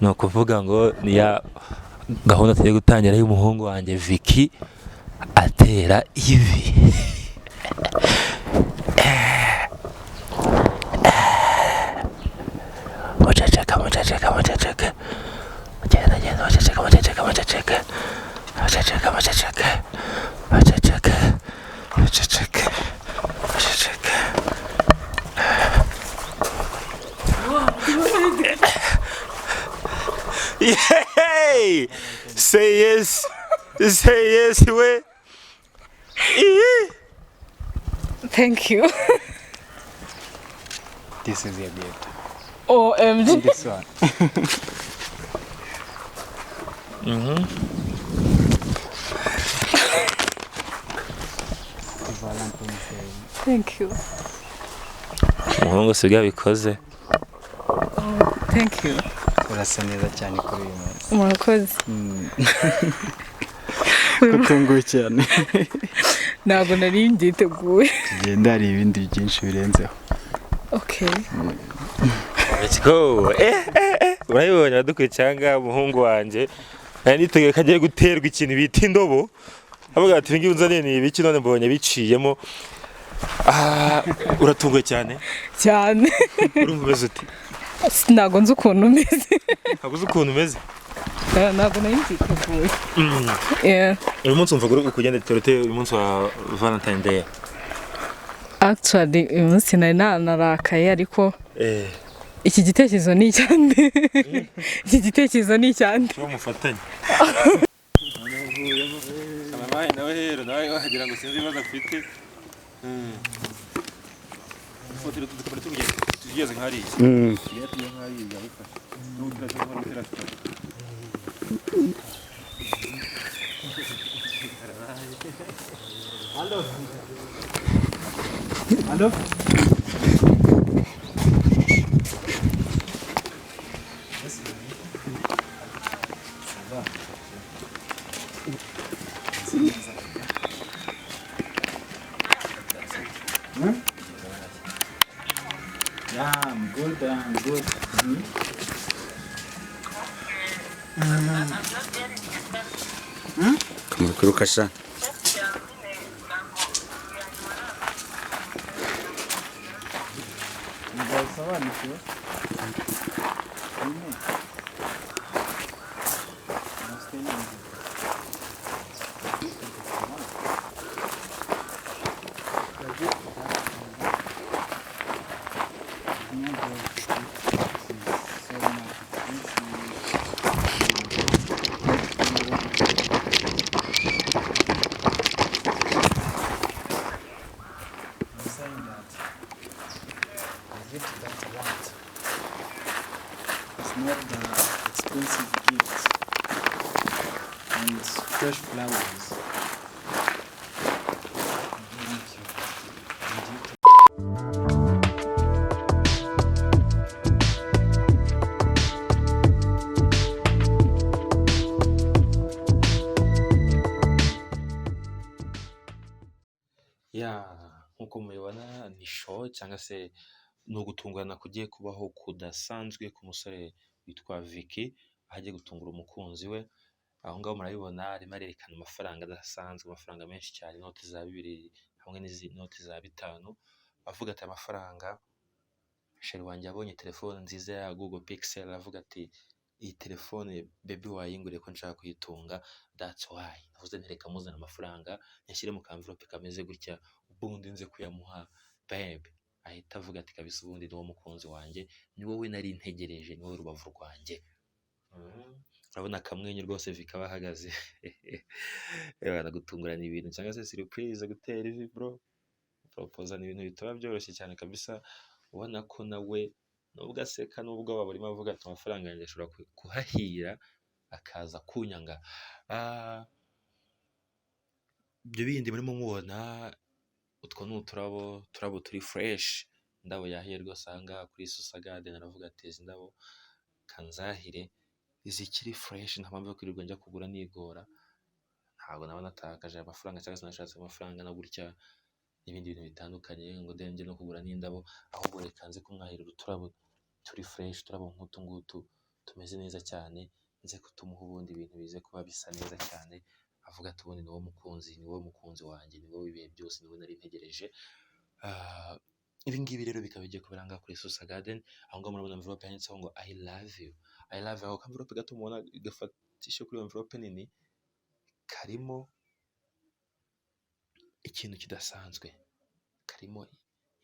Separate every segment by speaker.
Speaker 1: no kuvuga ngo ni ya gahunda tugiye gutangira y'umuhungu wanjye Vicky atera ivi. Muceceka Yay! Say yes we.
Speaker 2: Thank you.
Speaker 3: This is your gift.
Speaker 2: OMG.
Speaker 3: This one. Valentine Day.
Speaker 2: Thank you.
Speaker 1: Umuhungu siga bikoze.
Speaker 2: Thank you.
Speaker 3: Urasa neza cyane kuri uyu munsi.
Speaker 2: Murakoze.
Speaker 3: Kutunguye cyane.
Speaker 2: Ntabwo nari mbyiteguye.
Speaker 3: Tugenda hari ibindi byinshi birenzeho.
Speaker 2: Okay.
Speaker 1: Let's go. Urayibonye badukwiye cyanga umuhungu wanje. Niteguye ko agiye guterwa ikintu bita indobo. Avuga ati ngiye unzaniye ni ibiki none mbonye biciyemo. Uratunguye cyane?
Speaker 2: Cyane.
Speaker 1: Urumva umeze uti?
Speaker 2: Ntabwo nzi ukuntu umeze.
Speaker 1: Ntabwo uzi ukuntu umeze?
Speaker 2: Ntabwo nari mbyiteguye.
Speaker 1: Uyu munsi umva kugenda torete uyu munsi wa Valentine Day.
Speaker 2: Actually uyu munsi nari narakaye ariko iki gitekerezo ni icyande. Iki gitekerezo ni icyande.
Speaker 1: Cyo mufatanye. Amabaye nawe hero nawe wagira ngo sinzi ibibazo afite. Foto tukaba tugeze nk'ari. Yatumye nk'ari yabifashe. N'utira cyo n'utira. Allo. Allo.
Speaker 3: Yeah, I'm good. Kumukuru kasha. Not the expensive gifts and fresh flowers.
Speaker 1: Nkuko mubibona ni show cyangwa se no gutungurana kugiye kubaho kudasanzwe ku musore witwa Vicky ahagiye gutungura umukunzi we. Aho ngaho murabibona arimo arerekana amafaranga adasanzwe, amafaranga menshi cyane, inoti za 2 hamwe n'izindi noti za 5. Avuga ati amafaranga sheri wanjye yabonye telefone nziza ya Google Pixel, avuga ati iyi telefone baby wayinguriye ko nshaka kuyitunga, that's why navuze ntereka muzana amafaranga yashyire mu envelope kameze gutya, ubundi nze kuyamuha babe. Ahita avuga ati kabisa ubundi ni wo mukunzi wanjye, ni wowe nari ntegereje, ni wowe rubavu rwanjye. Urabona kamwenyu rwose vikaba ahagaze. Gutungurana ibintu cyangwa se surprise gutera ivi bro, propose ni ibintu bitaba byoroshye cyane kabisa. Ubona ko nawe nubwo aseka nubwo baburimo avuga ati amafaranga yanjye ashobora kuhahira akaza kunyanga. Ibyo bindi murimo mubona utwo ni uturabo turi fresh, indabo yahiye rwose ahangaha kuri Susa Garden. Aravuga ati izi ndabo kanzahire izikiri fresh, nta mpamvu yo kwirirwa njya kugura nigora, ntabwo naba natakaje amafaranga cyangwa se nashatse amafaranga na gutya n'ibindi bintu bitandukanye ngo denje no kugura n'indabo, ahubwo reka nze kumwahirira uturabo turi fresh, turabo nk'utu ngutu tumeze neza cyane nze kutumuha ubundi ibintu bize kuba bisa neza cyane avuga ati ubundi ni wowe mukunzi wanjye ni wowe ibihe byose ni wowe nari ntegereje. Ibi ngibi rero bikaba bigiye kubera ngaha kuri Susa Garden, aho ngaho murabona envelope yanditseho ngo I love you. Ako envelope gato mubona gafatisha kuri envelope nini karimo ikintu kidasanzwe, karimo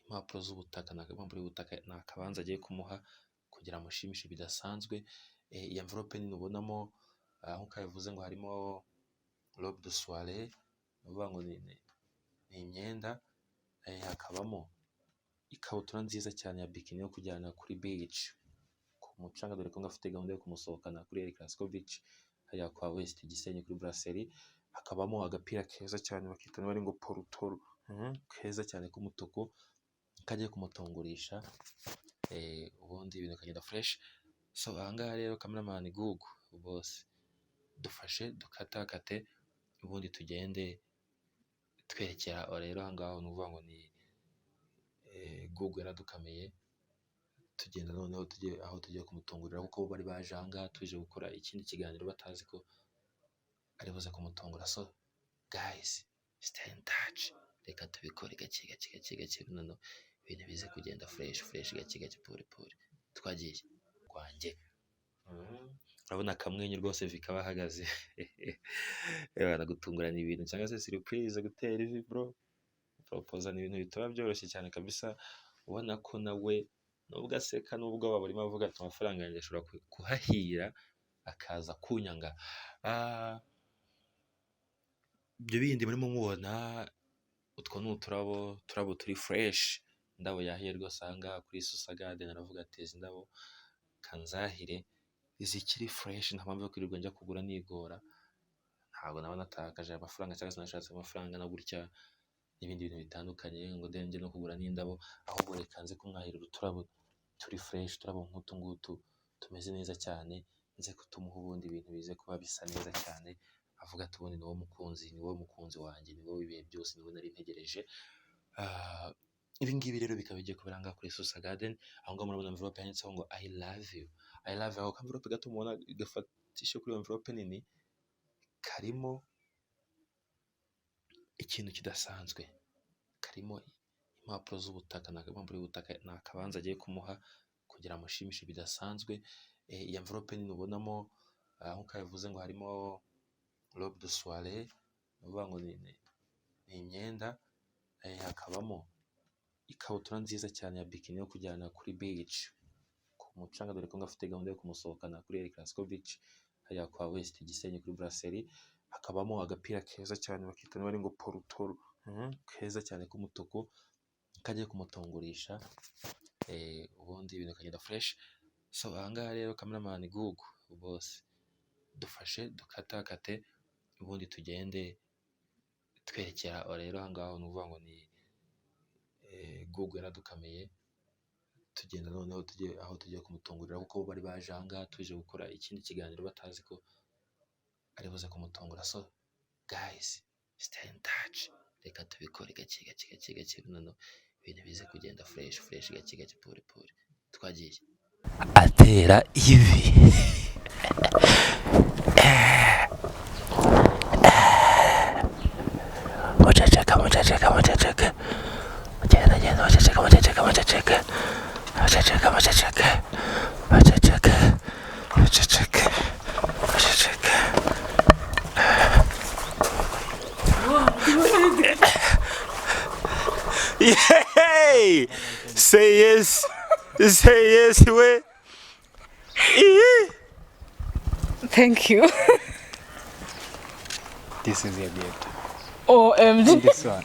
Speaker 1: impapuro z'ubutaka, ni akabanza agiye kumuha kugira amushimishe bidasanzwe. Iyi envelope nini ubonamo nk'uko yavuze ngo harimo robe de soirée, uvuga ngo ni imyenda, hakabamo ikabutura nziza cyane ya bikini yo kujyana kuri beach ku mucanga, dore ko ngafite gahunda yo kumusohokana kuri El Clasico beach hariya kwa West Gisenyi kuri Brasserie. Hakabamo agapira keza cyane bakita bari ngo porutoro, keza cyane k'umutuku kagiye kumutongorisha, ubundi ibintu bikagenda fresh. So ahangaha rero cameraman Google bose dufashe dukatakate ubundi tugende twerekera rero ahangaha ni ukuvuga ngo ni Google yaradukameye, tugenda noneho aho tugiye kumutungurira kuko bari baje ahangaha tuje gukora ikindi kiganiro batazi ko ari buze kumutungura. So guys, stay in touch, reka tubikore gake noneho ibintu bize kugenda fresh gake pore twagiye kwanjye. Urabona akamwenyu rwose vikaba hagaze gutungurana ibintu cyangwa se surprise gutera ivi bro, proposa ni ibintu bitaba byoroshye cyane kabisa. Ubona ko nawe nubwo aseka nubwo baburimo avuga ati amafaranga yanjye ashobora kuhahira akaza kunyanga. Ibyo bindi murimo mubona utwo ni uturabo turi fresh, indabo yahiye rwose ahangaha kuri Susa Garden. Aravuga ati izi ndabo kanzahire zikiri fresh, nta mpamvu yo kwirirwa njya kugura nigora, ntabwo naba natakaje amafaranga cyangwa se nashatse amafaranga na gutya n'ibindi bintu bitandukanye ngo ndenge no kugura n'indabo, ahubwo reka nze kumwahirira uturabo turi fresh, uturabo nk'utu ngutu tumeze neza cyane nze kutumuha ubundi ibintu bize kuba bisa neza cyane avuga ati ubundi ni wowe mukunzi wanjye ni wowe ibihe byose ni wowe nari ntegereje. Ibi ngibi rero bikaba bigiye kubera ngaha kuri Susa Garden, aho ngaho murabona envelope yanditseho ngo I love you. Ako envelope gato mubona gafatisha kuri envelope nini karimo ikintu kidasanzwe, karimo impapuro z'ubutaka, ni akabanza agiye kumuha kugira amushimishe bidasanzwe. Iyi envelope nini ubonamo nk'uko yavuze ngo harimo robe de soirée, uvuga ngo ni imyenda, hakabamo ikabutura nziza cyane ya bikini yo kujyana kuri beach ku mucanga, dore ko ngafite gahunda yo kumusohokana kuri El Clasico beach hariya kwa West Gisenyi kuri Brasserie. Hakabamo agapira keza cyane bakita bari ngo porutoro, keza cyane k'umutuku kagiye kumutongorisha, ubundi ibintu bikagenda fresh. So ahangaha rero cameraman Google bose dufashe dukatakate ubundi tugende twerekera rero ahangaha ni ukuvuga ngo ni Google yaradukameye, tugenda noneho aho tugiye kumutungurira kuko bari baje ahangaha tuje gukora ikindi kiganiro batazi ko ari buze kumutungura. So guys, stay in touch, reka tubikore gake noneho ibintu bize kugenda fresh gake pore twagiye atera ivi. Muceceka Yay! Say yes we.
Speaker 2: Thank you.
Speaker 3: This is your gift.
Speaker 2: OMG.
Speaker 3: This one.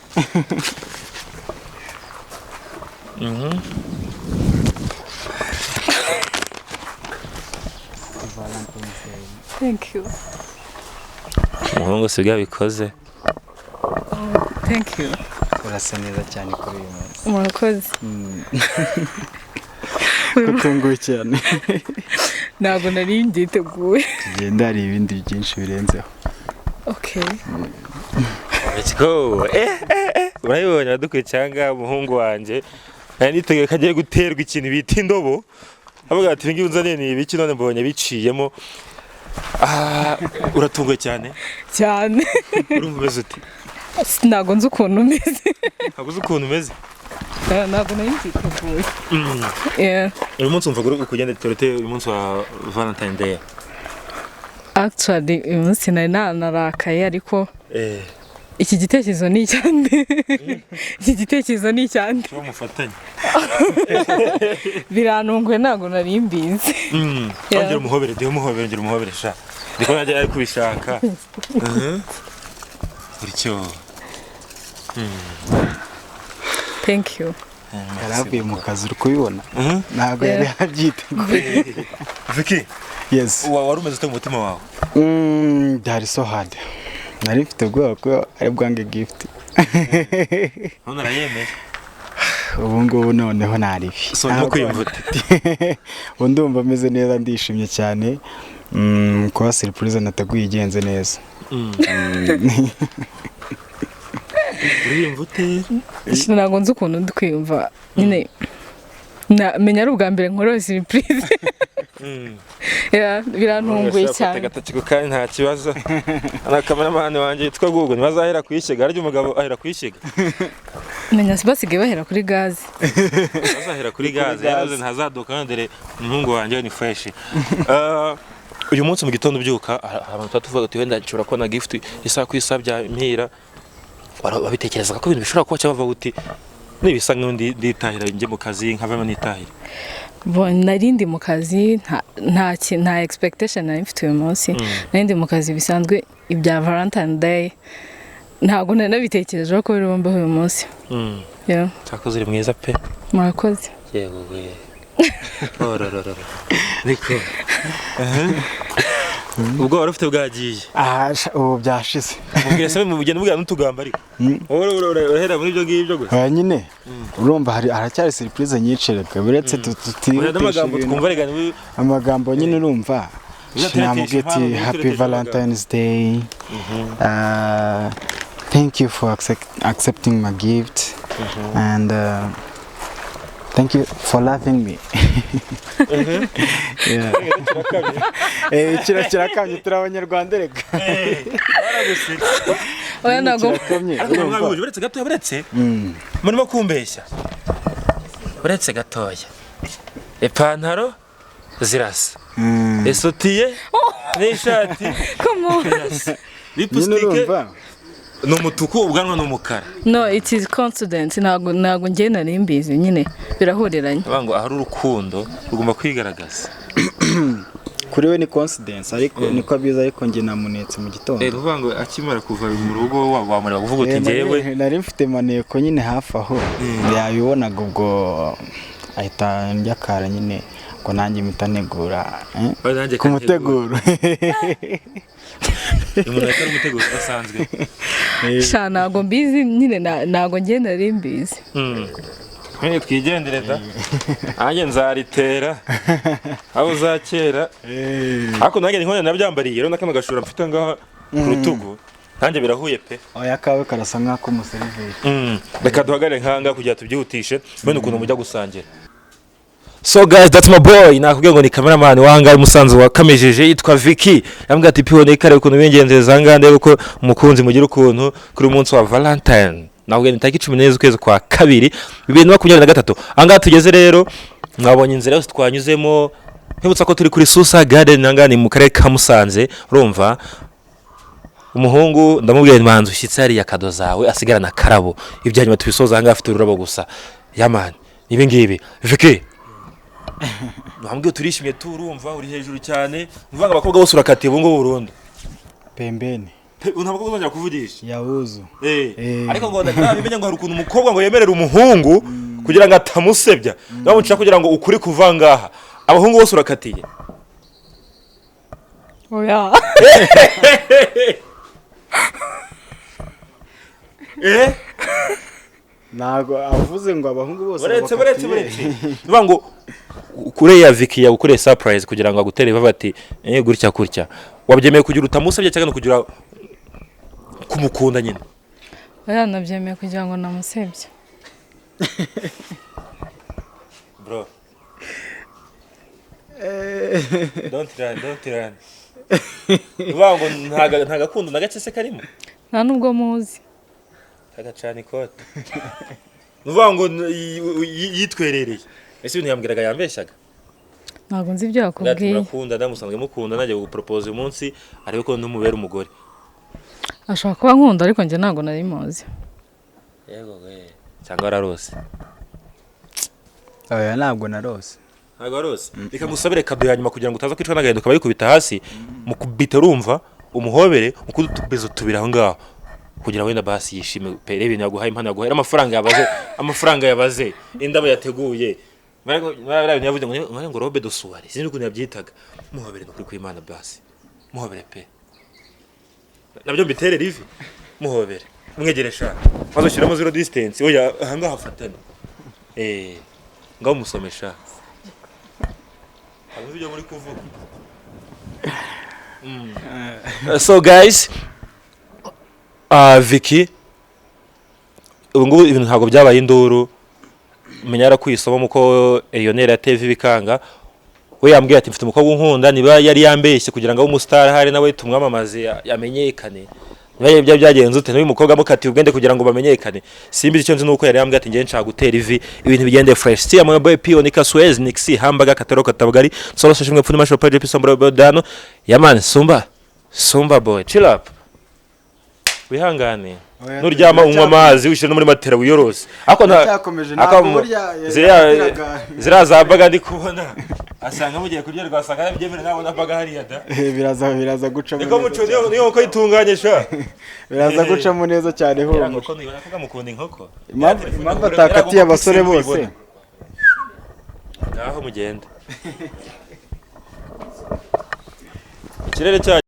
Speaker 3: Valentine Day.
Speaker 2: Thank you.
Speaker 1: Umuhungu siga bikoze.
Speaker 2: Thank you.
Speaker 3: Urasa neza cyane kuri uyu munsi.
Speaker 2: Murakoze.
Speaker 3: Kutunguye cyane.
Speaker 2: Ntabwo nari mbyiteguye.
Speaker 3: Tugenda hari ibindi byinshi birenzeho.
Speaker 2: Okay.
Speaker 1: Let's go. Urayibonye badukwiye cyanga umuhungu wanje. Niteguye kagiye guterwa ikintu bita indobo. avuga ati ngiye unzaniye ni ibiki none mbonye biciyemo uratunguye cyane urumva umeze uti
Speaker 2: ntabwo nzi ukuntu umeze ntabwo nari nziteguye
Speaker 1: uyu munsi wumva kugenda torete uyu munsi wa valentine day
Speaker 2: actually uyu munsi nari narakaye ariko iki gitekerezo ni icyande
Speaker 1: mufatanye
Speaker 2: birantunguye ntabwo nari mbizi
Speaker 1: ongera umuhobere sha ndiko najya ari kubishaka uricyo
Speaker 2: thank you
Speaker 3: yaravuye mu kazi uri kubibona ntabwo yari yabyiteguye
Speaker 1: Vicky
Speaker 3: yes
Speaker 1: wari umeze ute mu mutima wawe
Speaker 3: byari so hard nari mfite ubwoba ko ari bwange gift
Speaker 1: none arayemeye
Speaker 3: ubu ngubu noneho naribi
Speaker 1: so no kwiyumvuta
Speaker 3: ubu ndumva ameze neza ndishimye cyane kuba surprise nateguye igenze neza
Speaker 1: uriyumvute
Speaker 2: ntabwo nzi ukuntu ndi kwiyumva nyine menya ari ubwa mbere nkora surprise birantunguye cyane
Speaker 1: gatatu kandi nta kibazo anakamera wanjye yitwa Google ntibazahera kuyishyiga ariko umugabo ahera kuyishyiga
Speaker 2: menya basigaye bahera kuri gaze
Speaker 1: bazahera kuri gaze yaraze ntazaduka nondere umuhungu wanjye ni fresh uyu munsi mu gitondo byuka abantu tuvuga ati wenda nshobora kubona gift isa ku isabya impira babitekereza ko ibintu bishobora kuba cyava uti nibisa nk'undi nditahira njye mu kazi nkavamo nitahira
Speaker 2: narindi mu kazi nta expectation nari mfite uyu munsi narindi mu kazi bisanzwe ibya Valentine Day ntabwo nari nabitekerejeho ko birumbaho uyu munsi
Speaker 1: cyakoze uri mwiza pe
Speaker 2: murakoze
Speaker 1: yewe niko ubwo wari ufite bwagiye
Speaker 3: ubu byashize
Speaker 1: mubwire se mugende mubwira n'utugamba ariko urahera muri ibyo ngibyo gusa
Speaker 3: nyine urumva haracyari surprise nyinshi reka biretse amagambo nyine urumva namubwiye ati happy Valentine's Day thank you for accepting my gift and thank you for loving me. Kirakamye turi abanyarwanda reka.
Speaker 2: Oya nago.
Speaker 1: Uretse gatoya buretse. Murimo kumbeshya. Buretse gatoya. Ipantaro zirasa. Esotiye n'ishati.
Speaker 2: Komo.
Speaker 1: Lipstick. Numutuku ubwanwa numukara.
Speaker 2: No, it is confidence nago ngiye nari mbizi nyine birahuriranye.
Speaker 1: Abango ahari urukundo rugomba kwigaragaza.
Speaker 3: Kuri we ni confidence ariko niko abiza ariko nge namunetse mu gitondo.
Speaker 1: Uvango akimara kuva mu rugo wamara kuvuga uti ngewe
Speaker 3: nari mfite maneko nyine hafi aho. Yabibonaga ubwo ahita njyakara nyine ko nanjye mitanegura ku muteguro.
Speaker 1: Umuntu akora umuteguro udasanzwe.
Speaker 2: Sha nago mbizi nyine nago ngiye nari mbizi.
Speaker 1: Mwe twigendereza. Anje nzaritera. Abo zakera. Ako nanjye nkone nabyambariye rero nakama gashura mfite ngaha ku rutugu. Nanjye birahuye pe.
Speaker 3: Oya kawe karasa nkako museriveri.
Speaker 1: Reka duhagare nkanga kugira tubyihutishe bene ukuntu mujya gusangira. So guys, that's my boy. Nakubwiye ngo ni cameraman wanga umusanzu wa kamejeje yitwa Vicky. Yambwiye ati pibone kare ukuntu bingenzeza ngande uko umukunzi mugira ukuntu kuri umunsi wa Valentine. Nakubwiye ni tariki 10 z'ukwezi kwa kabiri 2023. Anga tugeze rero mwabonye inzira yose twanyuzemo. Nkibutsa ko turi kuri Susa Garden nangani mu karere ka Musanze. Urumva umuhungu ndamubwiye manzi ushyitse ari yakado zawe asigarana karabo. Ibyanyuma tubisoza anga afite ururabo gusa. Yaman, ibi ngibi. Vicky Nambwiye turishimye turumva uri hejuru cyane mvanga abakobwa bose urakatiye bungo burundu
Speaker 3: pembeni
Speaker 1: unabwo uzongera kuvugisha
Speaker 3: yawuzu
Speaker 1: ariko ngo ndabimenya ngo hari ukuntu umukobwa ngo yemerera umuhungu kugira ngo atamusebya bamuca kugira ngo ukuri kuvangaha abahungu bose urakatiye
Speaker 2: oya
Speaker 3: nago avuze ngo abahungu bose
Speaker 1: buretse ngo kure ya Vicky yagukoreye surprise kugira ngo agutere bati gutya kurya wabyemeye kugira utamusabye cyangwa no kugira kumukunda nyine
Speaker 2: oya nabyemeye kugira ngo namusebye
Speaker 1: bro don't run uvuga ngo nta gakundo na gake se karimo
Speaker 2: nta nubwo muzi
Speaker 1: kagacana ikote uvuga ngo yitwerereye ese ibintu yambwiraga yambeshyaga
Speaker 2: ntabwo nzi ibyo yakubwiye
Speaker 1: murakunda ndamusanzwe mukunda najye gupropose uyu munsi ariko ko ntumubera umugore
Speaker 2: ashobora kuba nkunda ariko njye ntabwo nari muzi
Speaker 1: yego cyangwa wararose
Speaker 3: oya ntabwo narose
Speaker 1: ntabwo warose reka ngusabire kado ya nyuma kugira ngo utaza kwicwa n'agahinda ukaba yikubita hasi mu kubita urumva umuhobere ukudutubezo tubira aho ngaho kugira wenda basi yishime pere ibintu yaguhaye impano yaguhaye amafaranga yabaze indabo yateguye bari yavuze ngo robe do soirée sinzi ukuntu yabyitaga muhobere no kuri kwimana basi muhobere pe nabyo mbiterera ivi muhobere mwegeresha maze ushyiramo zero distance oya ahangaha hafatana ngaho musomesha abuze ibyo muri kuvuga so guys Vicky ubu ngubu ibintu ntabwo byabaye induru menya yarakwisoma muko Elionera TV bikanga we yambwiye ati mfite umukobwa unkunda niba yari yambeshye kugira ngo umustar hari nawe tumwamamaze yamenyekane niba bya byagenze ute n'uyu mukobwa mukati ubwende kugira ngo bamenyekane simbi icyo nzi nuko yari yambwiye ati ngiye nshaka gutera ivi ibintu bigende fresh si amwe boy pio nika Suez nixi hambaga katero katabugari solo so shimwe pfuni masho page pisombro bodano yaman sumba boy chill up wihangane nuryama unywa amazi wishira no muri matera wiyorose ako zirazabaga ndi kubona asanga mugiye kurya rwasanga yabyemera nabo nabaga hariya da
Speaker 3: biraza guca
Speaker 1: niko muco niyo ko itunganyesha
Speaker 3: biraza gucamo neza cyane ho
Speaker 1: nuko nibona mukunda inkoko
Speaker 3: impamvu atakatiye abasore bose
Speaker 1: ngaho mugenda ikirere cya